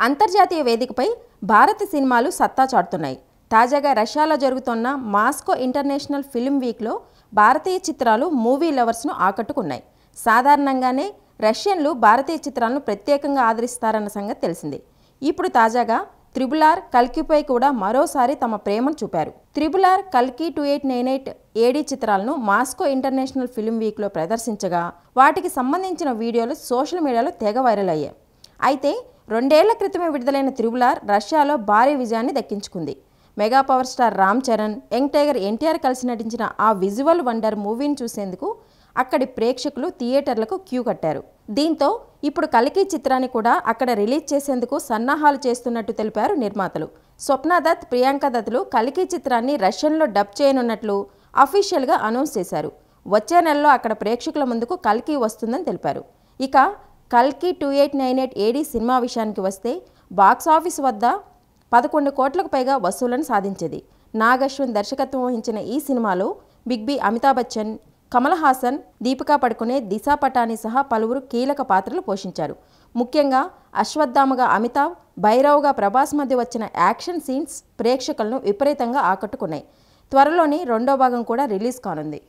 అంతర్జాతీయ వేదికపై భారత సినిమాలు సత్తా చాటుతున్నాయి. తాజాగా రష్యాలో జరుగుతున్న మాస్కో ఇంటర్నేషనల్ ఫిల్మ్ వీక్లో భారతీయ చిత్రాలు మూవీ లవర్స్ను ఆకట్టుకున్నాయి. సాధారణంగానే రష్యన్లు భారతీయ చిత్రాలను ప్రత్యేకంగా ఆదరిస్తారన్న సంగతి తెలిసింది. ఇప్పుడు తాజాగా త్రిబుల్ ఆర్, కల్కిపై కూడా మరోసారి తమ ప్రేమను చూపారు. త్రిబుల్ ఆర్, కల్కి 2898 ఏడీ చిత్రాలను మాస్కో ఇంటర్నేషనల్ ఫిల్మ్ వీక్లో ప్రదర్శించగా వాటికి సంబంధించిన వీడియోలు సోషల్ మీడియాలో తెగ వైరల్ అయ్యాయి. అయితే 2 ఏళ్ల క్రితమే విడుదలైన త్రిబుల్ ఆర్ రష్యాలో భారీ విజయాన్ని దక్కించుకుంది. Mega power star Ram Charan, young tiger NTR కలిసి నటించిన ఆ విజువల్ వండర్ మూవీని చూసేందుకు అక్కడి ప్రేక్షకులు థియేటర్లకు క్యూ కట్టారు. దీంతో ఇప్పుడు కల్కి చిత్రాన్ని కూడా అక్కడ రిలీజ్ చేసేందుకు సన్నాహాలు చేస్తున్నట్టు తెలిపారు నిర్మాతలు. స్వప్న దత్, ప్రియాంక దత్తులు కల్కి చిత్రాన్ని రష్యన్లో డబ్ చేయనున్నట్లు అఫీషియల్గా అనౌన్స్ చేశారు. వచ్చే నెలలో అక్కడ ప్రేక్షకుల ముందుకు కల్కి వస్తుందని తెలిపారు. ఇక కల్కి 2898 ఏడీ సినిమా విషయానికి వస్తే బాక్సాఫీస్ వద్ద 11 కోట్లకు పైగా వసూళ్లను సాధించేది. నాగ్ అశ్విన్ దర్శకత్వం వహించిన ఈ సినిమాలో బిగ్ బి, అమితాబ్ బచ్చన్, కమల్ హాసన్, దీపికా పడుకునే, దిశా పటాని సహా పలువురు కీలక పాత్రలు పోషించారు. ముఖ్యంగా అశ్వత్థామగా అమితాబ్, భైరవ్గా ప్రభాస్ మధ్య వచ్చిన యాక్షన్ సీన్స్ ప్రేక్షకులను విపరీతంగా ఆకట్టుకున్నాయి. త్వరలోనే 2వ భాగం కూడా రిలీజ్ కానుంది.